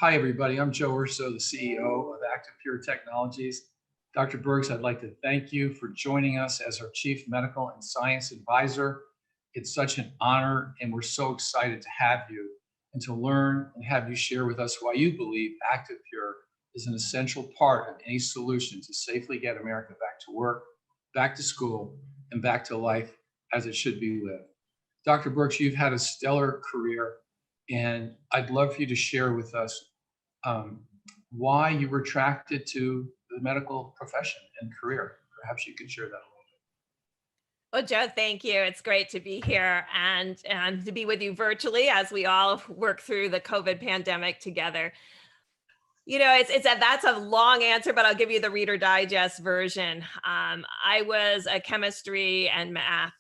Hi, everybody. I'm Joe Urso, the CEO of ActivePure Technologies. Dr. Birx, I'd like to thank you for joining us as our Chief Medical and Science Advisor. It's such an honor, and we're so excited to have you and to learn and have you share with us why you believe ActivePure is an essential part of any solution to safely get America back to work, back to school, and back to life as it should be lived. Dr. Birx, you've had a stellar career, and I'd love for you to share with us um, why you were attracted to the medical profession and career. Perhaps you could share that a little Well, Joe, thank you. It's great to be here and to be with you virtually as we all work through the COVID pandemic together. That's a long answer, but I'll give you the Reader Digest version. I was a chemistry and math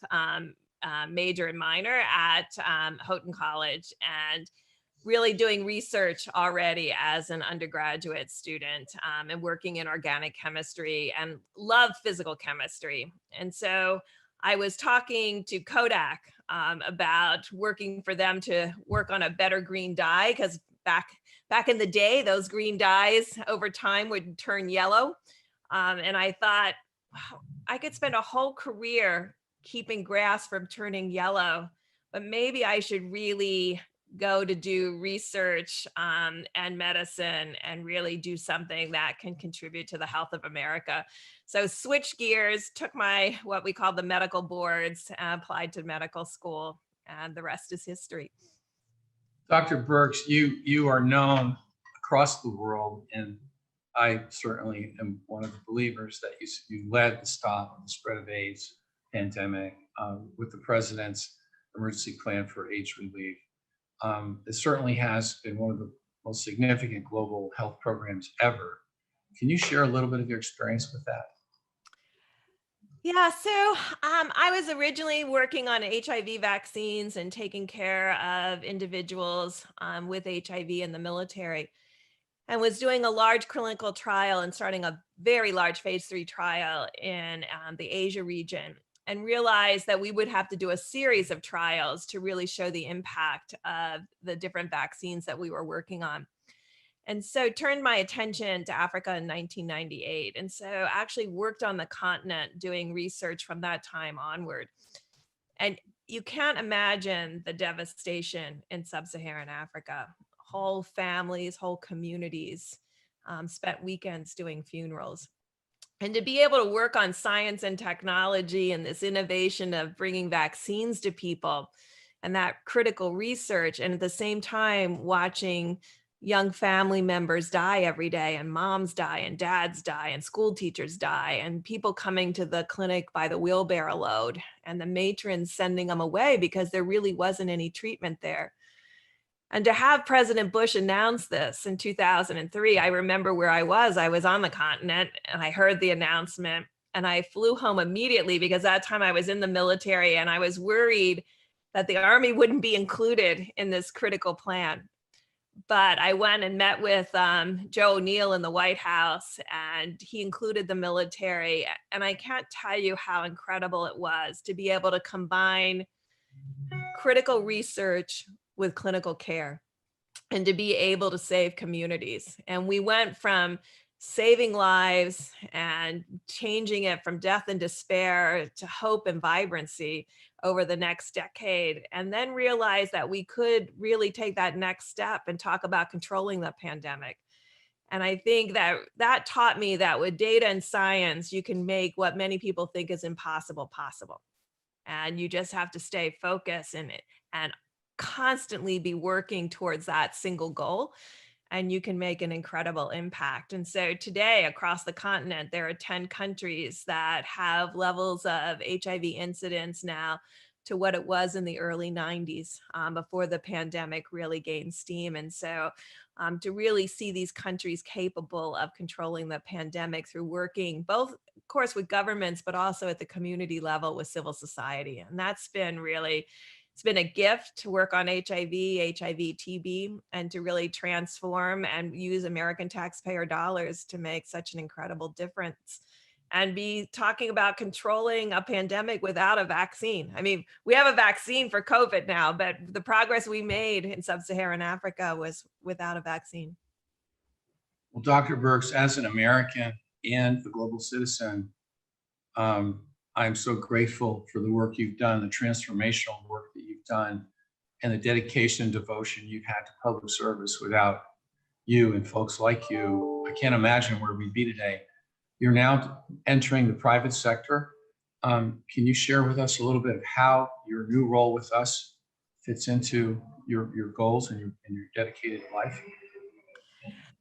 major and minor at Houghton College, and really doing research already as an undergraduate student, and working in organic chemistry and love physical chemistry. And so I was talking to Kodak about working for them to work on a better green dye, because back in the day, those green dyes over time would turn yellow. And I thought, wow, I could spend a whole career keeping grass from turning yellow, but maybe I should really go to do research and medicine and really do something that can contribute to the health of America. So switch gears, took my what we call the medical boards, applied to medical school, and the rest is history. bit. Dr. Birx, you are known across the world, and I certainly am one of the believers that you led the stop of the spread of AIDS pandemic with the president's emergency plan for AIDS relief. It certainly has been one of the most significant global health programs ever. Can you share a little bit of your experience with that? Yeah, so I was originally working on HIV vaccines and taking care of individuals with HIV in the military, and was doing a large clinical trial and starting a very large phase 3 trial in the Asia region, and realized that we would have to do a series of trials to really show the impact of the different vaccines that we were working on. And so turned my attention to Africa in 1998. And so actually worked on the continent doing research from that time onward. And you can't imagine the devastation in sub-Saharan Africa. Whole families, whole communities spent weekends doing funerals. And to be able to work on science and technology and this innovation of bringing vaccines to people and that critical research, and at the same time watching young family members die every day, and moms die and dads die and school teachers die, and people coming to the clinic by the wheelbarrow load, and the matrons sending them away because there really wasn't any treatment there. And to have President Bush announce this in 2003, I remember where I was. I was on the continent and I heard the announcement, and I flew home immediately because that time I was in the military and I was worried that the Army wouldn't be included in this critical plan. But I went and met with Joe O'Neill in the White House, and he included the military. And I can't tell you how incredible it was to be able to combine critical research with clinical care and to be able to save communities. And we went from saving lives and changing it from death and despair to hope and vibrancy over the next decade, and then realized that we could really take that next step and talk about controlling the pandemic. And I think that that taught me that with data and science, you can make what many people think is impossible possible. And you just have to stay focused and constantly be working towards that single goal, and you can make an incredible impact. And so today across the continent, there are 10 countries that have levels of HIV incidence now to what it was in the early 90s, before the pandemic really gained steam. And so to really see these countries capable of controlling the pandemic through working both, of course, with governments, but also at the community level with civil society. And that's been really, it's been a gift to work on HIV, TB, and to really transform and use American taxpayer dollars to make such an incredible difference and be talking about controlling a pandemic without a vaccine. I mean, we have a vaccine for COVID now, but the progress we made in sub-Saharan Africa was without a vaccine. Well, Dr. Birx, as an American and a global citizen, I'm so grateful for the work you've done, the transformational work that you've done, and the dedication and devotion you've had to public service. Without you and folks like you, I can't imagine where we'd be today. You're now entering the private sector. Can you share with us a little bit of how your new role with us fits into your goals and your dedicated life?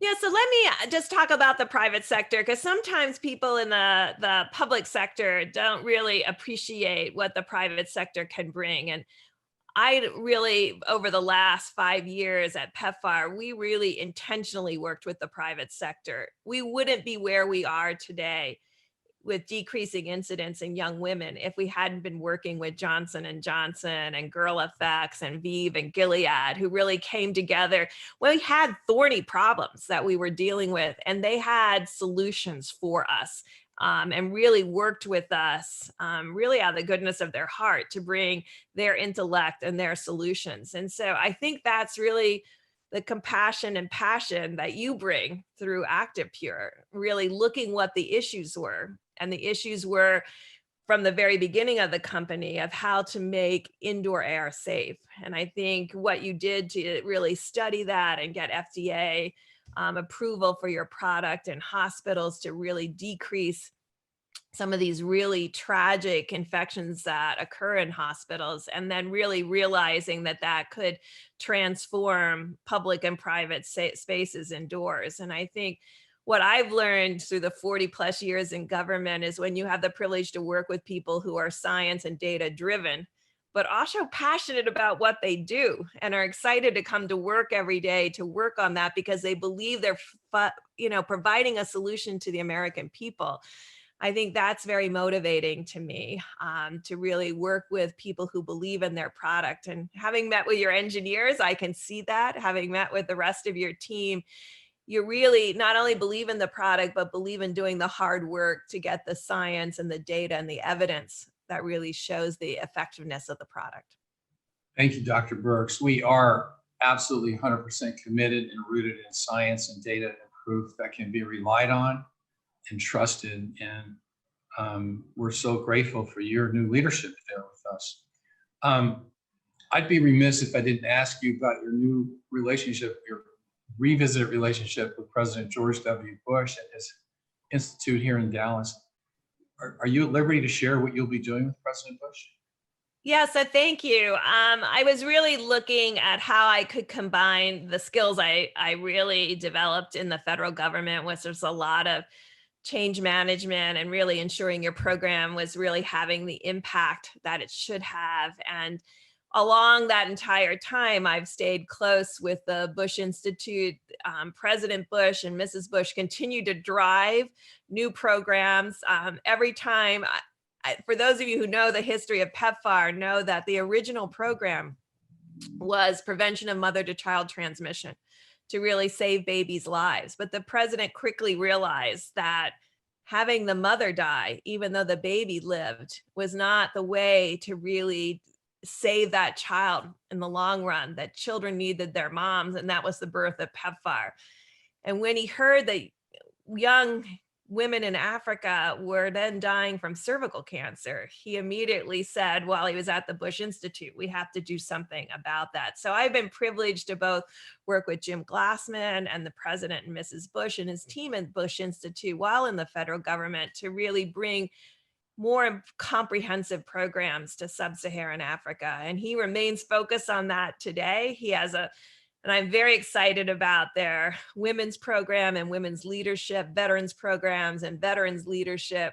Yeah, so let me just talk about the private sector, because sometimes people in the public sector don't really appreciate what the private sector can bring. And I really, over the last 5 years at PEPFAR, we really intentionally worked with the private sector. We wouldn't be where we are today with decreasing incidence in young women if we hadn't been working with Johnson and Johnson and Girl FX and Vive and Gilead, who really came together. We had thorny problems that we were dealing with, and they had solutions for us. And really worked with us, really out of the goodness of their heart, to bring their intellect and their solutions. And so I think that's really the compassion and passion that you bring through ActivePure, really looking what the issues were. And the issues were from the very beginning of the company of how to make indoor air safe. And I think what you did to really study that and get FDA approval for your product in hospitals to really decrease some of these really tragic infections that occur in hospitals, and then really realizing that that could transform public and private spaces indoors. And I think what I've learned through the 40 plus years in government is when you have the privilege to work with people who are science and data driven, but also passionate about what they do and are excited to come to work every day to work on that because they believe they're providing a solution to the American people. I think that's very motivating to me, to really work with people who believe in their product. And having met with your engineers, I can see that. Having met with the rest of your team, you really not only believe in the product, but believe in doing the hard work to get the science and the data and the evidence that really shows the effectiveness of the product. Thank you, Dr. Birx. We are absolutely 100% committed and rooted in science and data and proof that can be relied on and trusted. And we're so grateful for your new leadership there with us. I'd be remiss if I didn't ask you about your new relationship, your revisited relationship with President George W. Bush at his institute here in Dallas. Are you at liberty to share what you'll be doing with President Bush? Yeah, so thank you. I was really looking at how I could combine the skills I really developed in the federal government, which there's a lot of change management and really ensuring your program was really having the impact that it should have. And along that entire time, I've stayed close with the Bush Institute. President Bush and Mrs. Bush continue to drive new programs. Every time, for those of you who know the history of PEPFAR, know that the original program was prevention of mother-to-child transmission to really save babies' lives. But the president quickly realized that having the mother die, even though the baby lived, was not the way to really save that child in the long run, that children needed their moms, and that was the birth of PEPFAR. And when he heard that young women in Africa were then dying from cervical cancer, he immediately said, while he was at the Bush Institute, we have to do something about that. So I've been privileged to both work with Jim Glassman and the President and Mrs. Bush and his team at Bush Institute while in the federal government to really bring more comprehensive programs to sub-Saharan Africa. And he remains focused on that today. He has and I'm very excited about their women's program and women's leadership, veterans programs and veterans leadership.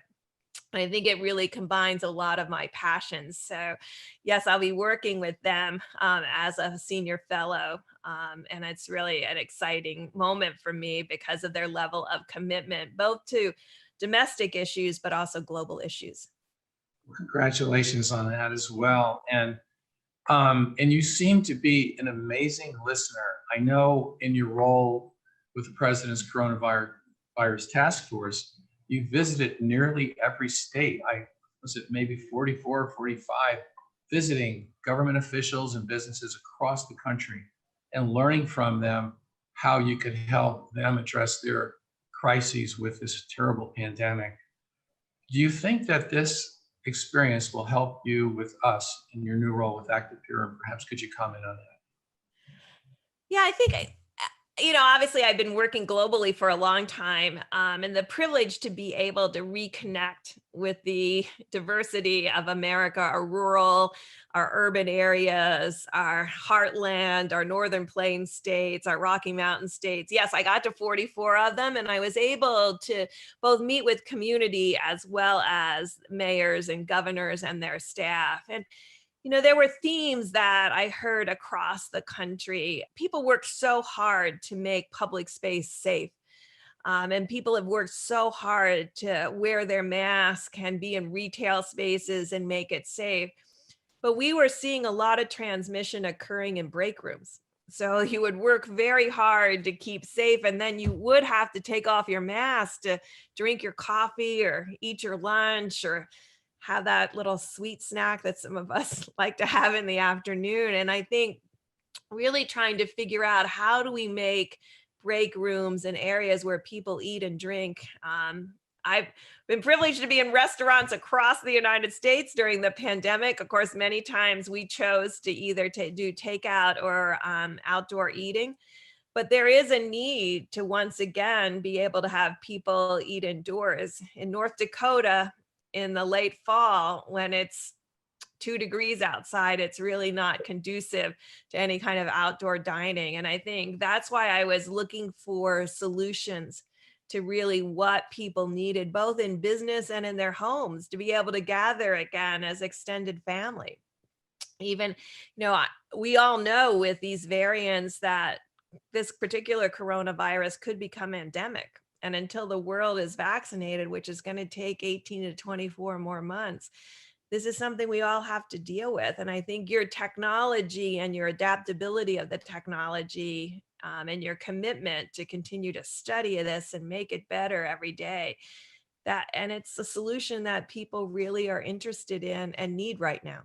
I think it really combines a lot of my passions. So yes, I'll be working with them as a senior fellow. And it's really an exciting moment for me because of their level of commitment, both to domestic issues, but also global issues. Congratulations on that as well. And you seem to be an amazing listener. I know in your role with the President's Coronavirus Task Force, you visited nearly every state. Was it maybe 44 or 45, visiting government officials and businesses across the country and learning from them how you could help them address their crises with this terrible pandemic. Do you think that this experience will help you with us in your new role with ActivePure? And perhaps could you comment on that? Yeah, I think obviously I've been working globally for a long time, and the privilege to be able to reconnect with the diversity of America, our rural, our urban areas, our heartland, our northern plains states, our Rocky Mountain states. Yes, I got to 44 of them, and I was able to both meet with community as well as mayors and governors and their staff. And there were themes that I heard across the country. People worked so hard to make public space safe. And people have worked so hard to wear their mask and be in retail spaces and make it safe. But we were seeing a lot of transmission occurring in break rooms. So you would work very hard to keep safe, and then you would have to take off your mask to drink your coffee or eat your lunch or have that little sweet snack that some of us like to have in the afternoon. And I think really trying to figure out, how do we make break rooms and areas where people eat and drink. I've been privileged to be in restaurants across the United States during the pandemic. Of course, many times we chose to either do takeout or outdoor eating. But there is a need to once again be able to have people eat indoors. In North Dakota, in the late fall, when it's 2 degrees outside, it's really not conducive to any kind of outdoor dining. And I think that's why I was looking for solutions to really what people needed, both in business and in their homes, to be able to gather again as extended family. Even, we all know with these variants that this particular coronavirus could become endemic. And until the world is vaccinated, which is going to take 18 to 24 more months, this is something we all have to deal with. And I think your technology and your adaptability of the technology, and your commitment to continue to study this and make it better every day, and it's a solution that people really are interested in and need right now.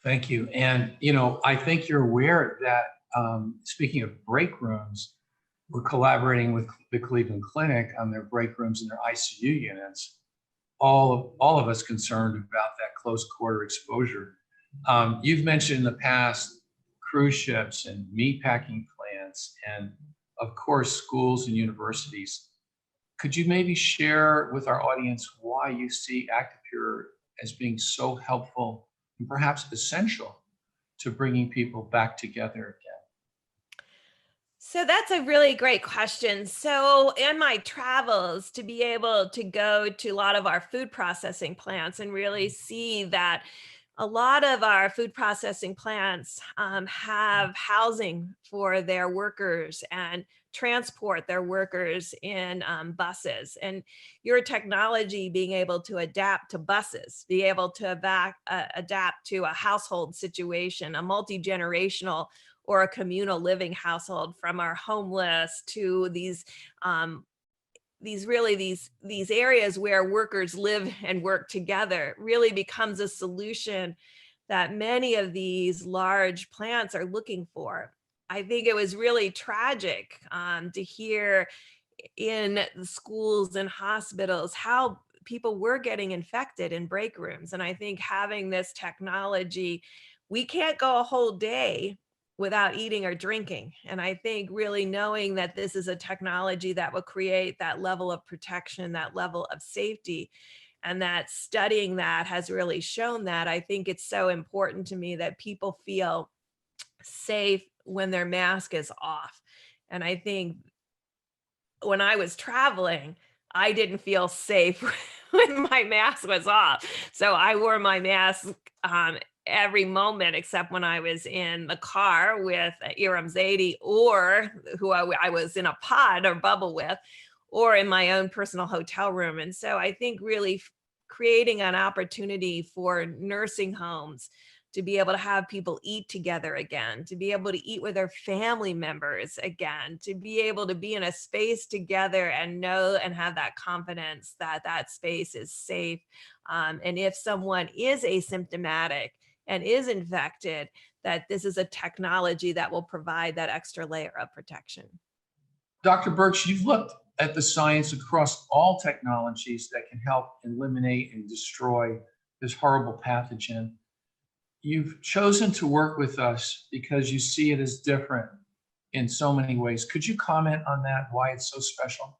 Thank you. And, I think you're aware that, speaking of break rooms, we're collaborating with the Cleveland Clinic on their break rooms and their ICU units. All of us concerned about that close quarter exposure. You've mentioned in the past cruise ships and meatpacking plants, and of course, schools and universities. Could you maybe share with our audience why you see ActivePure as being so helpful and perhaps essential to bringing people back together again? So that's a really great question. So in my travels, to be able to go to a lot of our food processing plants and really see that a lot of our food processing plants have housing for their workers and transport their workers in buses, and your technology being able to adapt to buses, be able to adapt to a household situation, a multi-generational or a communal living household, from our homeless to these areas where workers live and work together, really becomes a solution that many of these large plants are looking for. I think it was really tragic to hear in the schools and hospitals how people were getting infected in break rooms. And I think having this technology, we can't go a whole day without eating or drinking. And I think really knowing that this is a technology that will create that level of protection, that level of safety, and that studying that has really shown that, I think it's so important to me that people feel safe when their mask is off. And I think when I was traveling, I didn't feel safe when my mask was off. So I wore my mask every moment, except when I was in the car with Iram Zaidi, or who I was in a pod or bubble with, or in my own personal hotel room. And so I think really creating an opportunity for nursing homes to be able to have people eat together again, to be able to eat with their family members again, to be able to be in a space together and know and have that confidence that that space is safe. And if someone is asymptomatic, and is infected, that this is a technology that will provide that extra layer of protection. Dr. Birx, you've looked at the science across all technologies that can help eliminate and destroy this horrible pathogen. You've chosen to work with us because you see it as different in so many ways. Could you comment on that, why it's so special?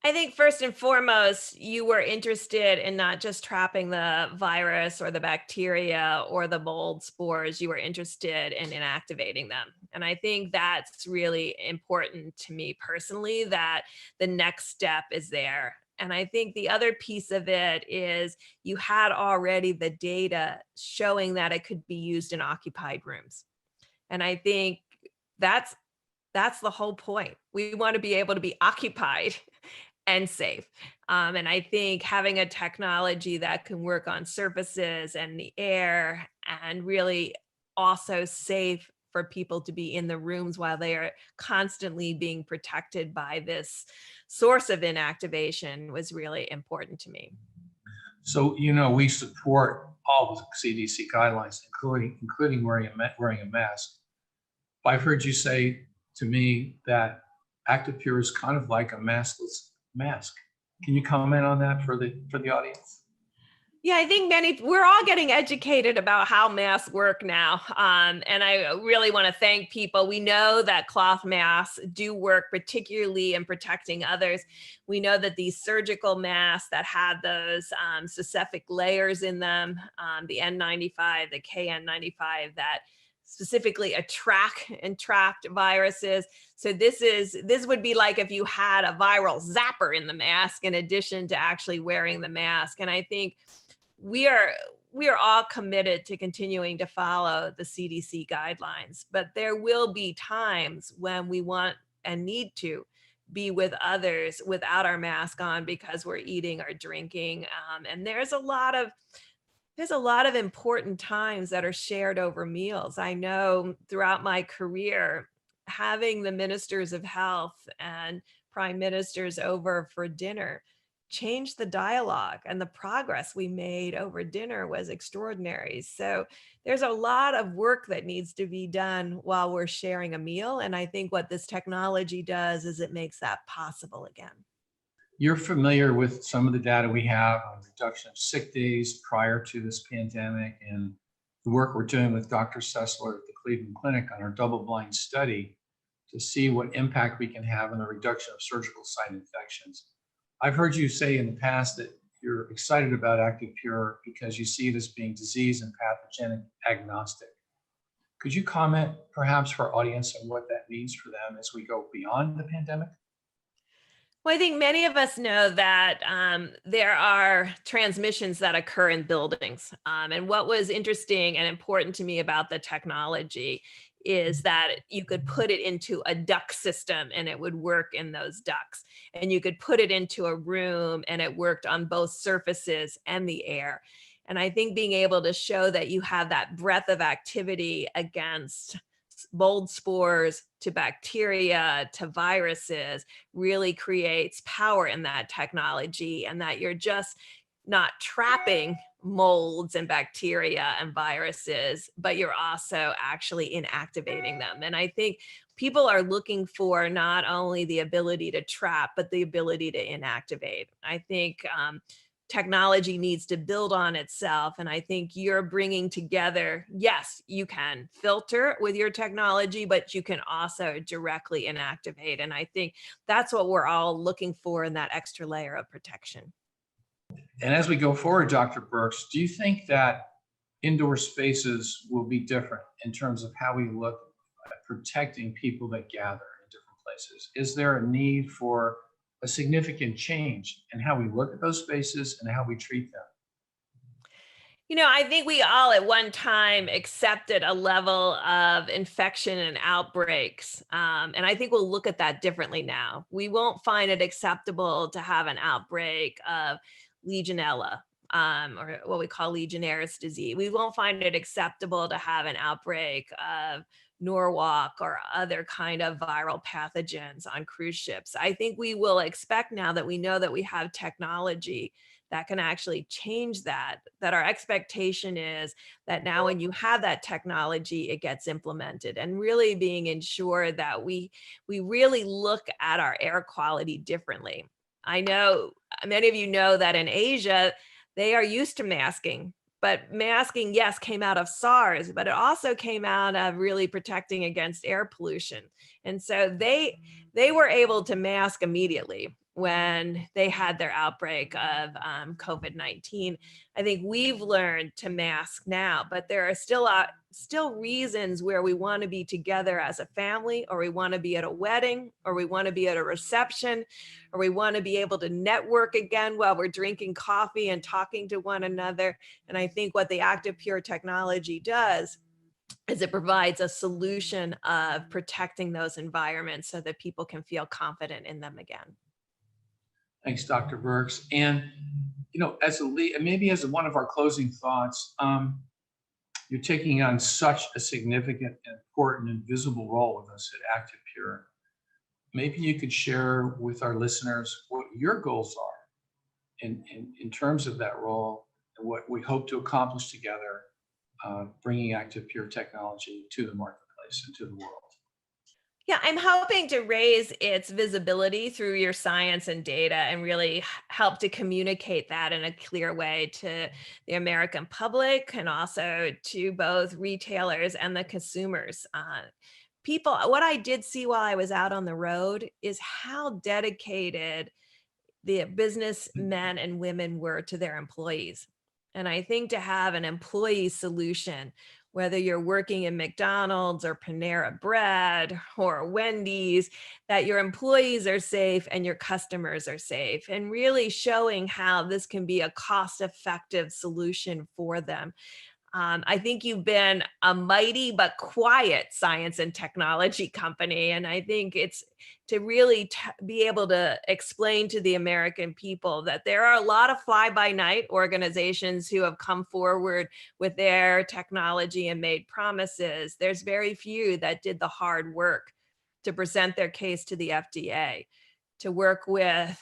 I think first and foremost, you were interested in not just trapping the virus or the bacteria or the mold spores, you were interested in inactivating them. And I think that's really important to me personally, that the next step is there. And I think the other piece of it is you had already the data showing that it could be used in occupied rooms. And I think that's that's the whole point. We want to be able to be occupied and safe. And I think having a technology that can work on surfaces and the air and really also safe for people to be in the rooms while they are constantly being protected by this source of inactivation was really important to me. So, we support all the CDC guidelines, including wearing a mask. I've heard you say to me that ActivePure is kind of like a maskless mask. Can you comment on that for the audience? Yeah, I think we're all getting educated about how masks work now. And I really want to thank people. We know that cloth masks do work, particularly in protecting others. We know that these surgical masks that had those specific layers in them, the N95, the KN95, that specifically attract and trapped viruses. So this would be like if you had a viral zapper in the mask in addition to actually wearing the mask. And I think we are all committed to continuing to follow the CDC guidelines, but there will be times when we want and need to be with others without our mask on because we're eating or drinking. And there's a lot of important times that are shared over meals. I know throughout my career, having the ministers of health and prime ministers over for dinner changed the dialogue, and the progress we made over dinner was extraordinary. So there's a lot of work that needs to be done while we're sharing a meal. And I think what this technology does is it makes that possible again. You're familiar with some of the data we have on reduction of sick days prior to this pandemic and the work we're doing with Dr. Sessler at the Cleveland Clinic on our double-blind study to see what impact we can have on the reduction of surgical site infections. I've heard you say in the past that you're excited about ActivePure because you see it as being disease and pathogenic agnostic. Could you comment perhaps for our audience on what that means for them as we go beyond the pandemic? Well, I think many of us know that there are transmissions that occur in buildings. And what was interesting and important to me about the technology is that you could put it into a duct system and it would work in those ducts. And you could put it into a room and it worked on both surfaces and the air. And I think being able to show that you have that breadth of activity against mold spores to bacteria to viruses really creates power in that technology, and that you're just not trapping molds and bacteria and viruses, but you're also actually inactivating them. And I think people are looking for not only the ability to trap, but the ability to inactivate. I think technology needs to build on itself. And I think you're bringing together, yes, you can filter with your technology, but you can also directly inactivate. And I think that's what we're all looking for in that extra layer of protection. And as we go forward, Dr. Birx, do you think that indoor spaces will be different in terms of how we look at protecting people that gather in different places? Is there a need for a significant change in how we look at those spaces and how we treat them? I think we all at one time accepted a level of infection and outbreaks. And I think we'll look at that differently now. We won't find it acceptable to have an outbreak of Legionella, or what we call Legionnaire's disease. We won't find it acceptable to have an outbreak of Norwalk or other kind of viral pathogens on cruise ships. I think we will expect, now that we know that we have technology that can actually change that our expectation is that now when you have that technology, it gets implemented, and really being ensured that we really look at our air quality differently. I know many of you know that in Asia, they are used to masking, but masking, yes, came out of SARS, but it also came out of really protecting against air pollution. And so they were able to mask immediately when they had their outbreak of COVID-19. I think we've learned to mask now, but there are still reasons where we want to be together as a family, or we want to be at a wedding, or we want to be at a reception, or we want to be able to network again while we're drinking coffee and talking to one another. And I think what the ActivePure technology does is it provides a solution of protecting those environments so that people can feel confident in them again. Thanks, Dr. Birx. And, as a lead, and maybe as one of our closing thoughts, you're taking on such a significant, important, and visible role with us at ActivePure. Maybe you could share with our listeners what your goals are in terms of that role and what we hope to accomplish together, bringing ActivePure technology to the marketplace and to the world. Yeah, I'm hoping to raise its visibility through your science and data and really help to communicate that in a clear way to the American public and also to both retailers and the consumers. What I did see while I was out on the road is how dedicated the businessmen and women were to their employees. And I think to have an employee solution, whether you're working in McDonald's or Panera Bread or Wendy's, that your employees are safe and your customers are safe, and really showing how this can be a cost-effective solution for them. I think you've been a mighty but quiet science and technology company. And I think it's to really be able to explain to the American people that there are a lot of fly-by-night organizations who have come forward with their technology and made promises. There's very few that did the hard work to present their case to the FDA, to work with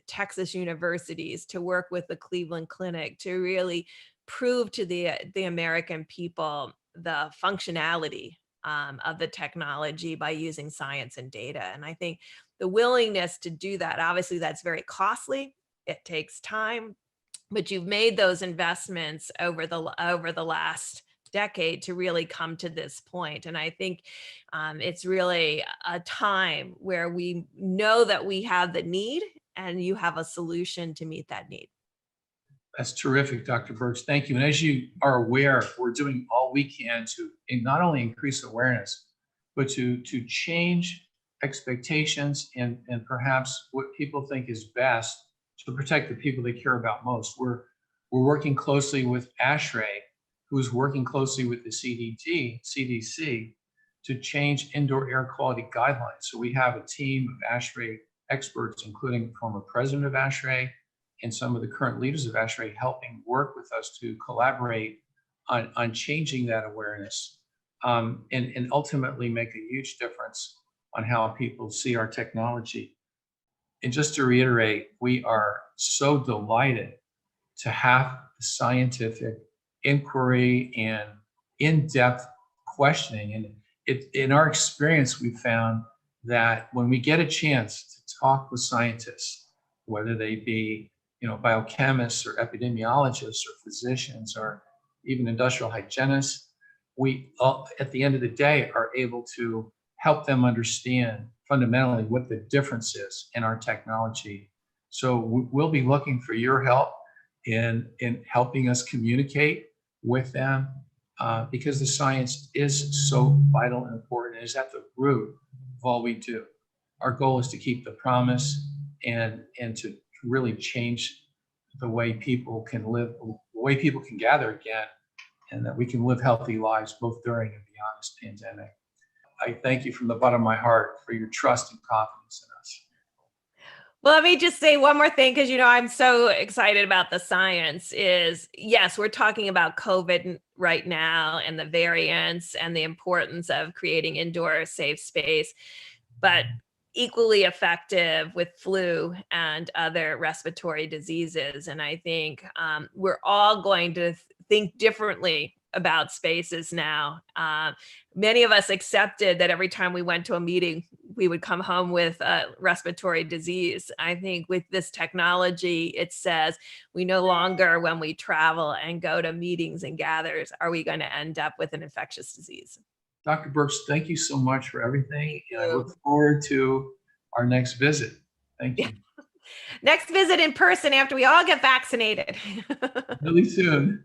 Texas universities, to work with the Cleveland Clinic, to really prove to the American people the functionality of the technology by using science and data. And I think the willingness to do that, obviously that's very costly. It takes time, but you've made those investments over the last decade to really come to this point. And I think it's really a time where we know that we have the need and you have a solution to meet that need. That's terrific, Dr. Birx. Thank you. And as you are aware, we're doing all we can to not only increase awareness, but to change expectations and perhaps what people think is best to protect the people they care about most. We're working closely with ASHRAE, who's working closely with the CDC to change indoor air quality guidelines. So we have a team of ASHRAE experts, including the former president of ASHRAE and some of the current leaders of ASHRAE, helping work with us to collaborate on changing that awareness and ultimately make a huge difference on how people see our technology. And just to reiterate, we are so delighted to have scientific inquiry and in-depth questioning. And in our experience, we found that when we get a chance to talk with scientists, whether they be biochemists or epidemiologists or physicians or even industrial hygienists, we at the end of the day are able to help them understand fundamentally what the difference is in our technology. So we'll be looking for your help in helping us communicate with them because the science is so vital and important and is at the root of all we do. Our goal is to keep the promise and to really change the way people can live, the way people can gather again, and that we can live healthy lives both during and beyond this pandemic. I thank you from the bottom of my heart for your trust and confidence in us. Well, let me just say one more thing, because I'm so excited about the science. Yes, we're talking about COVID right now and the variants and the importance of creating indoor safe space. But equally effective with flu and other respiratory diseases. And I think we're all going to think differently about spaces now. Many of us accepted that every time we went to a meeting, we would come home with a respiratory disease. I think with this technology, it says we no longer, when we travel and go to meetings and gathers, are we going to end up with an infectious disease. Dr. Birx, thank you so much for everything. And I look forward to our next visit. Thank you. Next visit in person after we all get vaccinated. Really soon.